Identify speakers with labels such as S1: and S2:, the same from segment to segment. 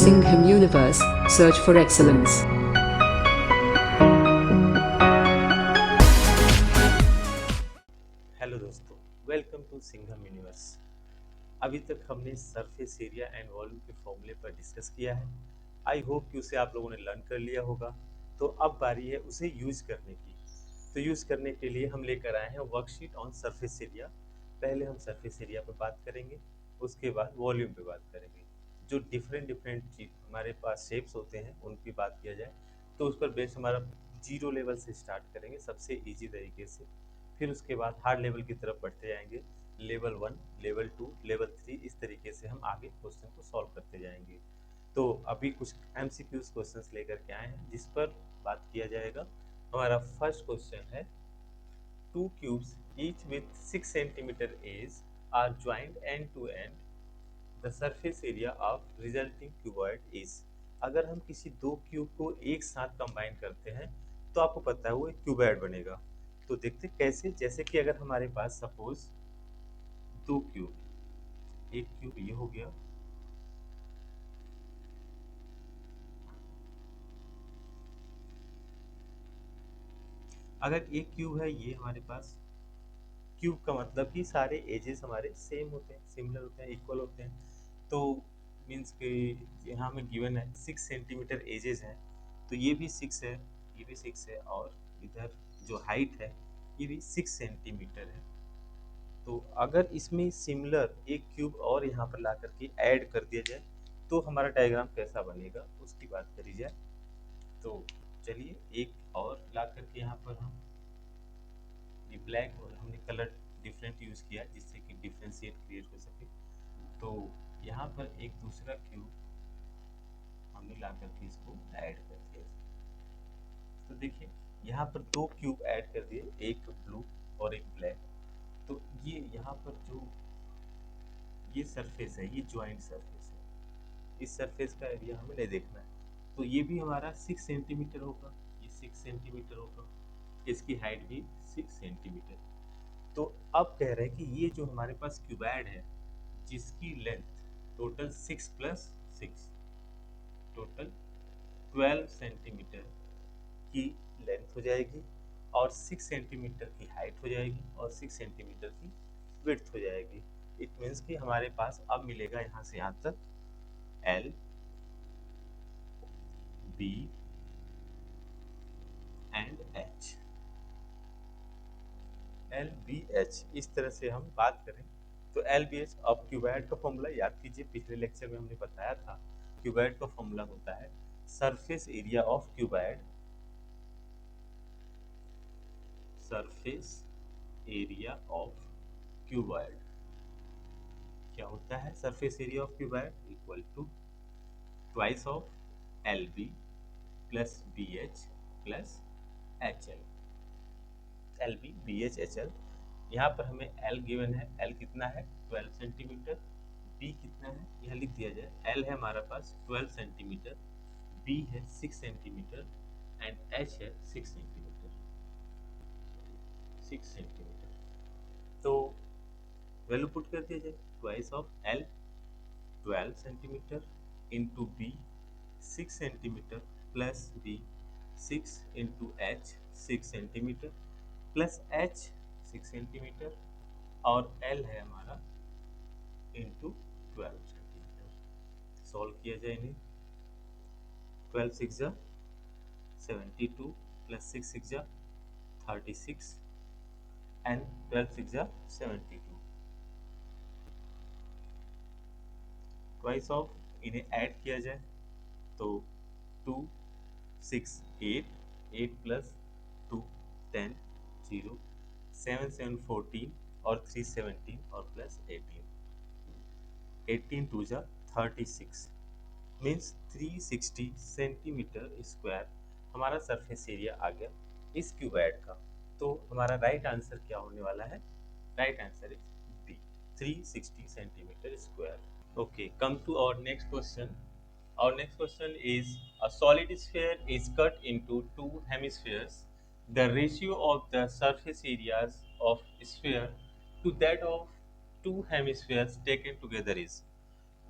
S1: Singham Universe, search for excellence.
S2: Hello दोस्तों, welcome to Singham universe. अभी तक हमने सरफेस एरिया एंड वॉल्यूम के फॉर्मूले पर डिस्कस किया है। आई होप कि उसे आप लोगों ने लर्न कर लिया होगा। तो अब बारी है उसे यूज करने की। तो यूज करने के लिए हम लेकर आए हैं वर्कशीट ऑन सरफेस एरिया। पहले हम सरफेस एरिया पर बात करेंगे, उसके बाद वॉल्यूम पे बात करेंगे। जो डिफरेंट डिफरेंट हमारे पास शेप्स होते हैं उन की बात किया जाए तो उस पर बेस हमारा जीरो लेवल से स्टार्ट करेंगे सबसे इजी तरीके से। फिर उसके बाद हार्ड लेवल की तरफ बढ़ते जाएंगे, लेवल 1, लेवल 2, लेवल 3, इस तरीके से हम आगे क्वेश्चन को सॉल्व करते जाएंगे। तो अभी कुछ एमसीक्यूज क्वेश्चंस लेकर के आए हैं जिस पर बात किया जाएगा। हमारा फर्स्ट क्वेश्चन है, two cubes each with 6 centimeter each are joined end to end. The surface area of resulting cuboid is। अगर हम किसी दो क्यूब को एक साथ कंबाइन करते हैं तो आपको पता है वो एक क्यूबॉइड बनेगा। तो देखते कैसे, जैसे कि अगर हमारे पास सपोज दो क्यूब, एक क्यूब ये हो गया, अगर एक क्यूब है ये हमारे पास, क्यूब का मतलब कि सारे एजेस हमारे सेम होते हैं, सिमिलर होते हैं, इक्वल होते हैं। तो मीन्स कि यहाँ हमें गिवन है 6 सेंटीमीटर एजेस हैं, तो ये भी 6 है, ये भी 6 है, और इधर जो हाइट है ये भी 6 सेंटीमीटर है। तो अगर इसमें सिमिलर एक क्यूब और यहाँ पर ला करके ऐड कर दिया जाए तो हमारा डायग्राम कैसा बनेगा उसकी बात करी जाए। तो चलिए एक और ला करके यहाँ पर हम ये ब्लैक और हमने कलर डिफरेंट यूज़ किया जिससे कि डिफ्रेंशिएट क्रिएट हो सके। तो यहाँ पर एक दूसरा क्यूब हमने ला करके इसको ऐड कर दिया। तो देखिए यहाँ पर दो क्यूब ऐड कर दिए, एक ब्लू और एक ब्लैक। तो ये यहाँ पर जो ये सरफेस है ये ज्वाइंट सरफेस है, इस सरफेस का एरिया हमें नहीं देखना है। तो ये भी हमारा 6 सेंटीमीटर होगा, ये 6 सेंटीमीटर होगा, इसकी हाइट भी 6 सेंटीमीटर। तो अब कह रहे हैं कि ये जो हमारे पास क्यूबॉइड है जिसकी length total 6 plus 6, total 12 centimetre की लेंथ हो जाएगी, और 6 सेंटीमीटर की हाइट हो जाएगी, और 6 सेंटीमीटर की विड्थ हो जाएगी। इट मीन्स कि हमारे पास अब मिलेगा यहाँ से यहाँ तक L B and H. L B H इस तरह से हम बात करें तो एल बी एच। अब क्यूबॉइड का फॉर्मूला याद कीजिए, पिछले लेक्चर में हमने बताया था क्यूबॉइड का फॉर्मूला होता है surface area of cuboid, surface area of cuboid. क्या होता है surface area of cuboid? Equal to twice of L B plus B H plus H L. L B B H H L, यहाँ पर हमें L given है, L कितना है 12 centimetre, B कितना है यहाँ लिख दिया जाए, एल है हमारा पास 12 सेंटीमीटर, बी है 6 सेंटीमीटर एंड एच है 6 सेंटीमीटर, 6 सेंटीमीटर। तो वैल्यू पुट कर दिया जाए, twice of L 12 centimetre into B 6 centimetre plus B 6 into H 6 centimetre plus H 6 centimetre, और एल है हमारा इंटू 12 सेंटीमीटर। सॉल्व किया जाए इन्हें, 12 सिक्स जा 72 प्लस 6 सिक्स जा 36 एंड 12 सिक्स जा 72। ट्वाइस ऑफ इन्हें ऐड किया जाए तो 2 6 8, 8 प्लस 2 10 0, 7 7 14 और 3 17 और प्लस 18, 18 टू जा 36 मीन्स 360 सेंटीमीटर स्क्वायर हमारा सरफेस एरिया आ गया इस क्यूबॉइड का। तो हमारा राइट आंसर क्या होने वाला है? Right answer is B, 360 centimetre square. Okay, come to our next question. Our next question is, a solid sphere is cut into two hemispheres. The ratio of the surface areas of sphere to that of two hemispheres taken together is।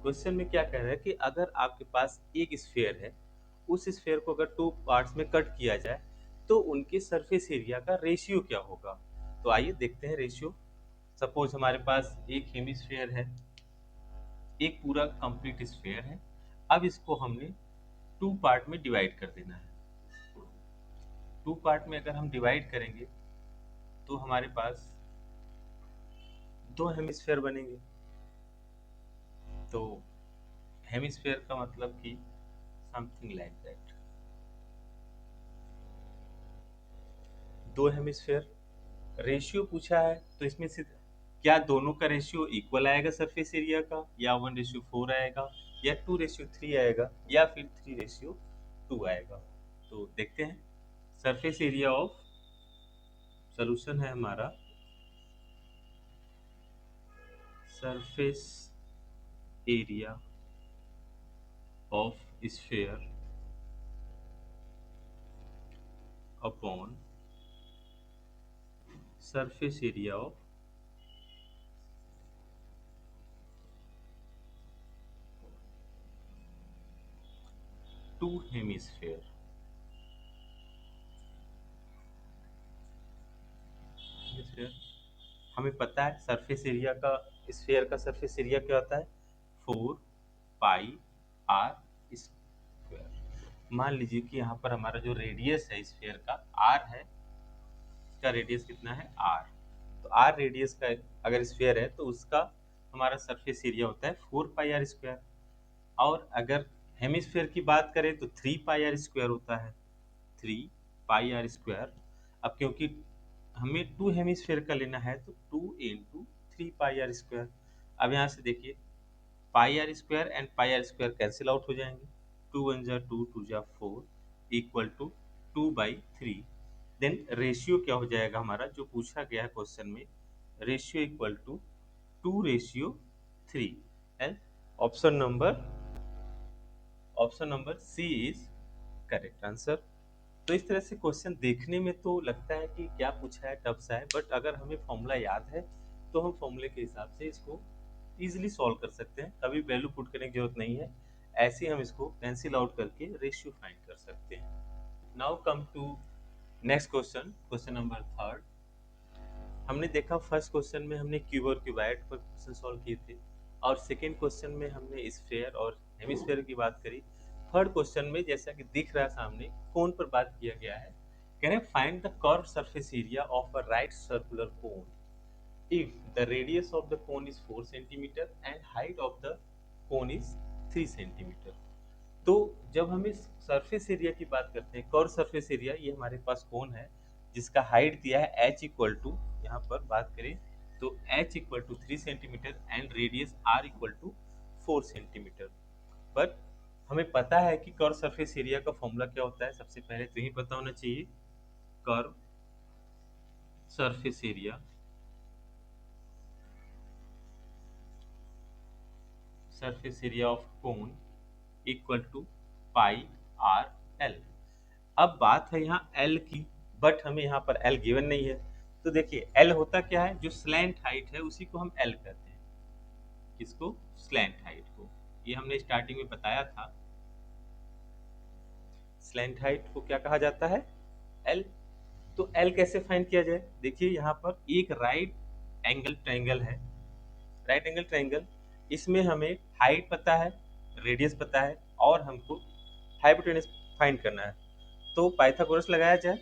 S2: Question में क्या कह रहा है कि अगर आपके पास एक sphere है, उस स्फीयर को अगर टू पार्ट्स में कट किया जाए तो उनके सरफेस एरिया का रेशियो क्या होगा। तो आइए देखते हैं रेशियो। सपोज हमारे पास एक हेमिस्फीयर है, एक पूरा कंप्लीट स्फीयर है। अब इसको हमने टू पार्ट में डिवाइड कर देना है। टू पार्ट में अगर हम डिवाइड करेंगे तो हमारे पास दो हेमिस्फीयर बनेंगे। तो हेमिस्फीयर का मतलब कि समथिंग लाइक दैट, दो हेमिस्फीयर। रेशियो पूछा है तो इसमें से क्या दोनों का रेशियो इक्वल आएगा सरफेस एरिया का, या 1:4 आएगा, या 2:3 आएगा, या फिर 3:2 आएगा। तो देखते हैं। सरफेस एरिया ऑफ सॉल्यूशन है हमारा, surface area of sphere upon surface area of two hemisphere. हमें पता है सरफेस एरिया का, स्फीयर का सरफेस एरिया क्या होता है, 4 पाई आर स्क्वायर। मान लीजिए कि यहाँ पर हमारा जो रेडियस है स्फीयर का आर है, इसका रेडियस कितना है आर। तो आर रेडियस का अगर स्फीयर है तो उसका हमारा सरफेस एरिया होता है 4 पाई आर स्क्वायर। और अगर हेमिस्फीयर की बात करें तो 3 पाई आर स्क्वायर होता है, 3 पाई आर स्क्वायर। अब क्योंकि हमें टू हेमिस्फीयर का लेना है तो 2 × 3 पाई आर स्क्वायर। अब यहाँ से देखिए, pi r square and pi r square cancel out हो जाएंगे। 2 × 1 = 2, 2 × 4 = 2/3। देन रेशियो क्या हो जाएगा हमारा जो पूछा गया है क्वेश्चन में, ratio equal to 2:3। And option number option number C is correct answer. तो इस तरह से क्वेश्चन देखने में तो लगता है कि क्या पूछा है, टफ सा है, बट अगर हमें फॉर्मूला याद है तो हम फॉर्मूले के हिसाब से इसको इजीली सॉल्व कर सकते हैं। कभी वैल्यू पुट करने की जरूरत नहीं है, ऐसे ही हम इसको कैंसिल आउट करके रेशियो फाइंड कर सकते हैं। Now come to next question, question number third. हमने देखा फर्स्ट क्वेश्चन में हमने क्यूब और क्यूबाइड पर क्वेश्चन सॉल्व किए थे, और सेकेंड क्वेश्चन में हमने स्फीयर और हेमिस्फीयर की बात करी। थर्ड क्वेश्चन में जैसा कि दिख रहा है सामने कोन पर बात किया गया है। कह रहे हैं find the curve surface area of a right circular cone if the radius of the cone is 4 centimeter and height of the cone is 3 centimeter। तो जब हम इस सरफेस एरिया की बात करते हैं, कर्व सरफेस एरिया, ये हमारे पास कोन है जिसका हाइट दिया है h इक्वल टू, यहाँ पर बात करें तो h equal to 3 centimetre and radius r equal to 4 centimetre. But हमें पता है कि कर्व सरफेस एरिया का फॉर्मूला क्या होता है, सबसे पहले तो ही पता होना चाहिए। Curve surface area, surface area of cone equal to pi are L. अब बात है यहाँ एल की, बट हमें यहाँ पर एल गिवन नहीं है। तो देखिए एल होता क्या है, जो स्लैंट हाइट है उसी को हम एल कहते हैं। किसको, स्लैंट हाइट को। ये हमने स्टार्टिंग में बताया था, स्लैंट हाइट को क्या कहा जाता है, एल। तो एल कैसे फाइंड किया जाए, देखिए यहाँ पर एक राइट एंगल ट्रायंगल है, राइट एंगल ट्रायंगल। इसमें हमें हाइट पता है, रेडियस पता है, और हमको हाइपोटेनस फाइंड करना है। तो पाइथागोरस लगाया जाए,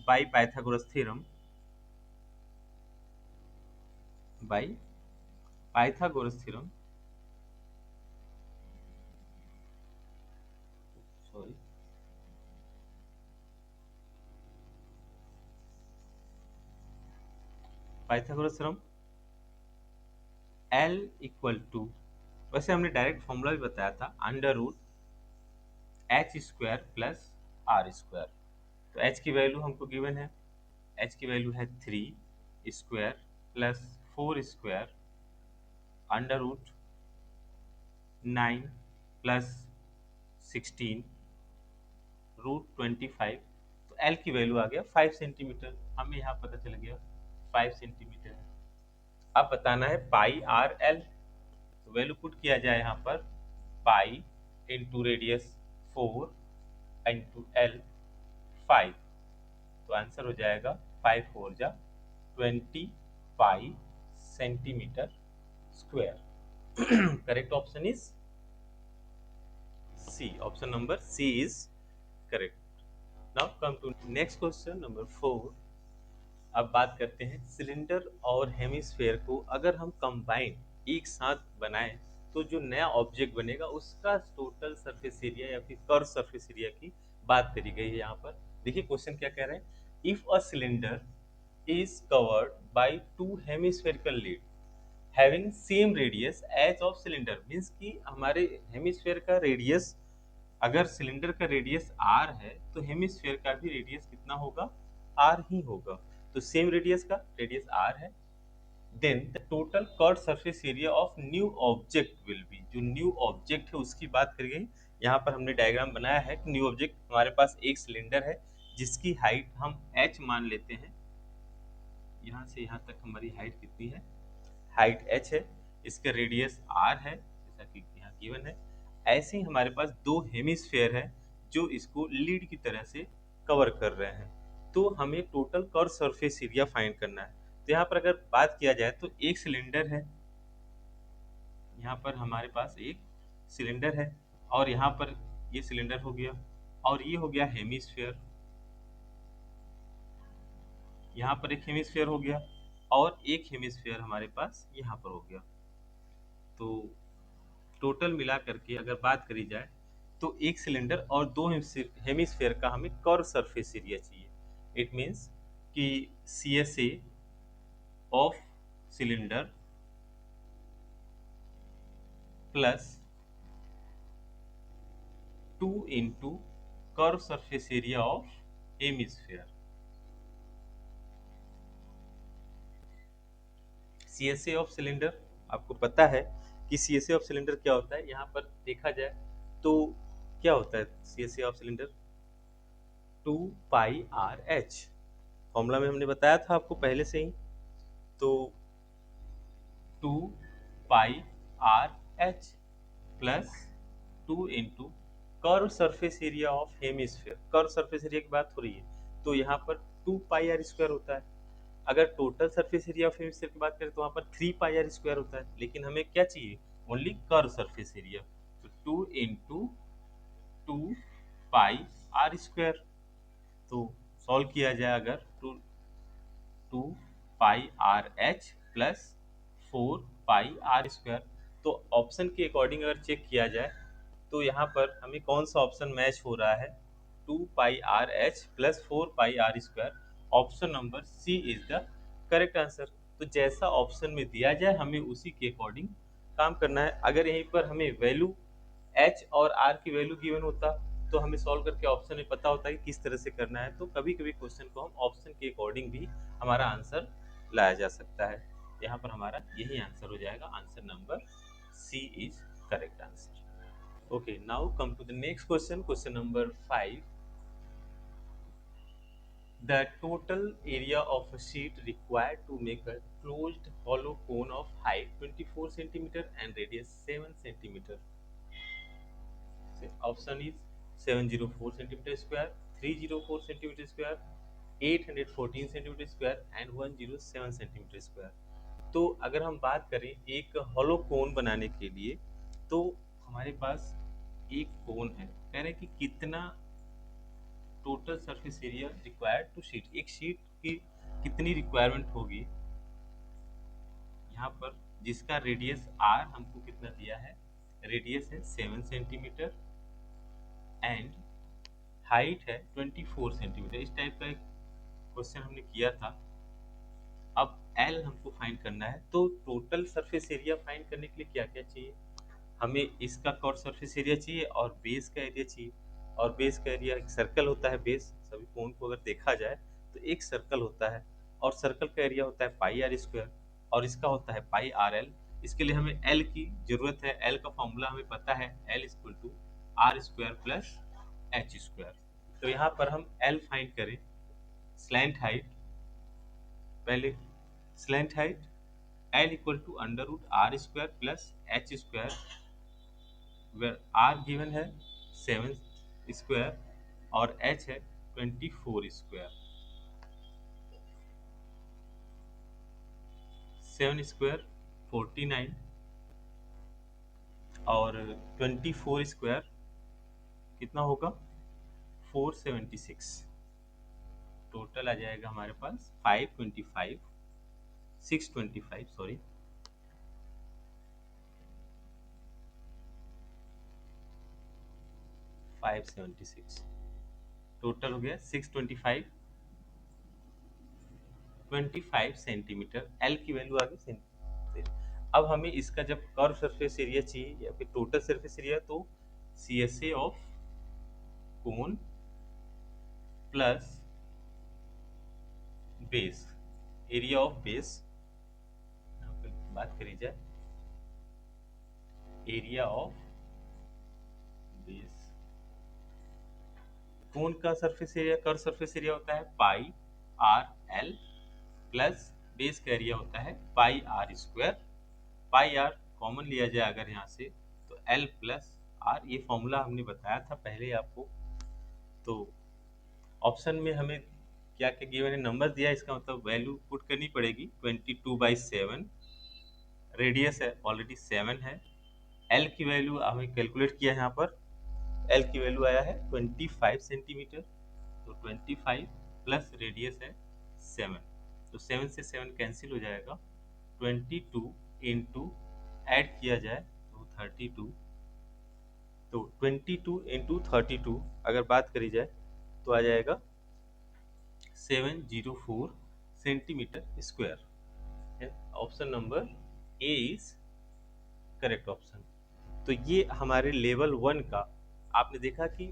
S2: by Pythagoras theorem, by Pythagoras theorem, sorry, Pythagoras theorem L equal to, वैसे हमने डायरेक्ट फॉर्मूला भी बताया था, under root h² plus r²। तो h की वैल्यू हमको गिवन है, h की वैल्यू है 3² plus 4² under root 9 plus 16 root 25। तो L की वैल्यू आ गया 5 सेंटीमीटर, हमें यहाँ पता चल गया 5 सेंटीमीटर है। अब बताना है पाई आर एल। तो वैल्यू पुट किया जाए यहाँ पर pi into radius 4 into L 5, तो आंसर हो जाएगा 5 4 जा 20 pi centimetre square. Correct option is C, option number C is correct. Now come to next question number 4। अब बात करते हैं सिलेंडर और हेमिस्फेयर को अगर हम कंबाइन एक साथ बनाएं तो जो नया ऑब्जेक्ट बनेगा उसका टोटल सरफेस एरिया या फिर कर्व सरफेस एरिया की बात करी गई है। यहाँ पर देखिए क्वेश्चन क्या कह रहे हैं, if a cylinder is covered by two hemispherical lid having same radius as of cylinder, means कि हमारे हेमिस्फेयर का रेडियस, अगर सिलेंडर का रेडियस आर है तो हेमिस्फेयर का भी रेडियस कितना होगा, आर ही होगा। तो सेम रेडियस का रेडियस आर है, then the total curve surface area of new object will be, जो न्यू ऑब्जेक्ट है उसकी बात करी गई। यहाँ पर हमने डायग्राम बनाया है कि न्यू ऑब्जेक्ट हमारे पास एक सिलेंडर है जिसकी हाइट हम h मान लेते हैं, यहाँ से यहाँ तक हमारी हाइट कितनी है, हाइट h है, इसका रेडियस r है जैसा कि यहाँ गिवन है। ऐसे ही हमारे पास दो हेमिस्फेयर है जो इसको लीड की तरह से कवर कर रहे हैं, तो हमें total curve surface area find करना है। तो यहाँ पर अगर बात किया जाए तो एक सिलेंडर है, यहाँ पर हमारे पास एक सिलेंडर है और यहाँ पर ये सिलेंडर हो गया और ये हो गया हेमिस्फेयर, यहाँ पर एक हेमिस्फेयर हो गया और एक हेमिस्फेयर हमारे पास यहाँ पर हो गया। तो टोटल मिला करके अगर बात करी जाए तो एक सिलेंडर और दो हेमिस्फेयर का हमें कर्व सरफेस एरिया चाहिए। इट मीन्स कि C S A of cylinder plus 2 into curve surface area of hemisphere. C S A of cylinder, आपको पता है कि C S A of cylinder क्या होता है, यहाँ पर देखा जाए तो क्या होता है C S A of cylinder, 2 pi are H, formula में हमने बताया था आपको पहले से ही। तो 2 pi are h plus 2 into curve surface area of hemisphere, curve surface area की बात हो रही है तो यहाँ पर 2 पाई आर स्क्वायर होता है। अगर total surface area of hemisphere की बात करें तो वहाँ पर 3 पाई आर स्क्वायर होता है, लेकिन हमें क्या चाहिए, ओनली कर्व सरफेस एरिया। तो 2 इंटू 2 पाई आर स्क्वायर, तो सॉल्व किया जाए अगर तो 2 pi are h plus 4 pi r square, तो ऑप्शन के अकॉर्डिंग अगर चेक किया जाए तो यहाँ पर हमें कौन सा ऑप्शन मैच हो रहा है, 2 pi are h plus 4 pi r square, option number C is the correct answer. तो जैसा ऑप्शन में दिया जाए हमें उसी के अकॉर्डिंग काम करना है। अगर यहीं पर हमें वैल्यू एच और आर की वैल्यू गिवन होता तो हमें सॉल्व करके ऑप्शन में पता होता है कि किस तरह से करना है, तो कभी कभी क्वेश्चन को हम ऑप्शन के अकॉर्डिंग भी हमारा आंसर लाया जा सकता है। यहाँ पर हमारा यही आंसर हो जाएगा, answer number C is correct answer. Okay, now come to the next question, question number 5। The total area of a sheet required to make a closed hollow cone of height 24 centimeter and radius 7 centimeter. Option is 704 centimeter square, 304 centimeter square, 814 centimeter square and 107 centimeter square। तो अगर हम बात करें एक hollow कोन बनाने के लिए तो हमारे पास एक कोन है, कह रहे हैं कि कितना total surface area required to sheet, एक शीट की कितनी रिक्वायरमेंट होगी, यहाँ पर जिसका रेडियस आर हमको कितना दिया है, रेडियस है 7 सेंटीमीटर एंड हाइट है 24 सेंटीमीटर। इस टाइप का एक क्वेश्चन हमने किया था। अब एल हमको फाइंड करना है, तो टोटल सरफेस एरिया फाइंड करने के लिए क्या क्या चाहिए, हमें इसका कर्व सरफेस एरिया चाहिए और बेस का एरिया चाहिए। और बेस का एरिया एक सर्कल होता है, बेस सभी कोन को अगर देखा जाए तो एक सर्कल होता है और सर्कल का एरिया होता है पाई आर स्क्वायर और इसका होता है पाई आर एल। इसके लिए हमें एल की जरूरत है, एल का फॉर्मूला हमें पता है, L equal to R square plus H square. तो यहाँ पर हम एल फाइंड करें, स्लैंट हाइट, पहले slant height L equal to under root R square plus H square, where R given है 7 स्क्वायर और एच है 24 स्क्वायर। 7 स्क्वायर 49 और 24 स्क्वायर कितना होगा 476। टोटल आ जाएगा हमारे पास 525 625 सॉरी 576। टोटल हो गया 625 25 सेंटीमीटर। एल की वैल्यू आ गई सेंटीमीटर। अब हमें इसका जब कर्व सरफेस एरिया चाहिए या फिर टोटल सरफेस एरिया, तो C S A of cone plus base, area of base, बात करी जाए एरिया ऑफ बेस। कोन का surface area, curve surface area होता है pi are l plus base का एरिया होता है pi r square. Pi r common लिया जाए अगर यहाँ से तो एल प्लस आर, ये फॉर्मूला हमने बताया था पहले आपको। तो ऑप्शन में हमें क्या क्या गिवन है, नंबर दिया है, इसका मतलब वैल्यू पुट करनी पड़ेगी। 22/7 रेडियस है ऑलरेडी 7 है। एल की वैल्यू हमें कैलकुलेट किया है यहाँ पर, एल की वैल्यू आया है 25 सेंटीमीटर। तो 25 प्लस रेडियस है 7, तो 7 से 7 कैंसिल हो जाएगा। 22 इंटू ऐड किया जाए तो 32, तो 22 इंटू 32 अगर बात करी जाए तो आ जाएगा 704 centimetre square. Option number A is correct option. तो ये हमारे लेवल 1 का आपने देखा कि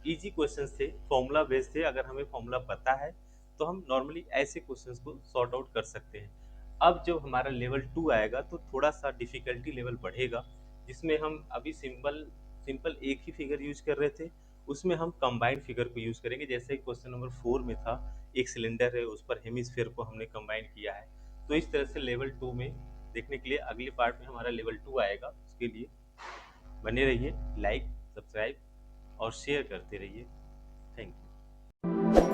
S2: इजी क्वेश्चंस थे, फॉर्मूला बेस्ड थे। अगर हमें फॉर्मूला पता है तो हम नॉर्मली ऐसे क्वेश्चंस को सॉर्ट आउट कर सकते हैं। अब जब हमारा लेवल 2 आएगा तो थोड़ा सा डिफिकल्टी लेवल बढ़ेगा, जिसमें हम अभी सिंपल सिंपल एक ही फिगर यूज कर रहे थे, उसमें हम कंबाइंड फिगर को यूज करेंगे। जैसे क्वेश्चन नंबर 4 में था, एक सिलेंडर है उस पर हेमिस्फीयर को हमने कंबाइन किया है। तो इस तरह से लेवल 2 में देखने के लिए अगले पार्ट में हमारा लेवल 2 आएगा। उसके लिए बने रहिए, लाइक सब्सक्राइब और शेयर करते रहिए। Thank you.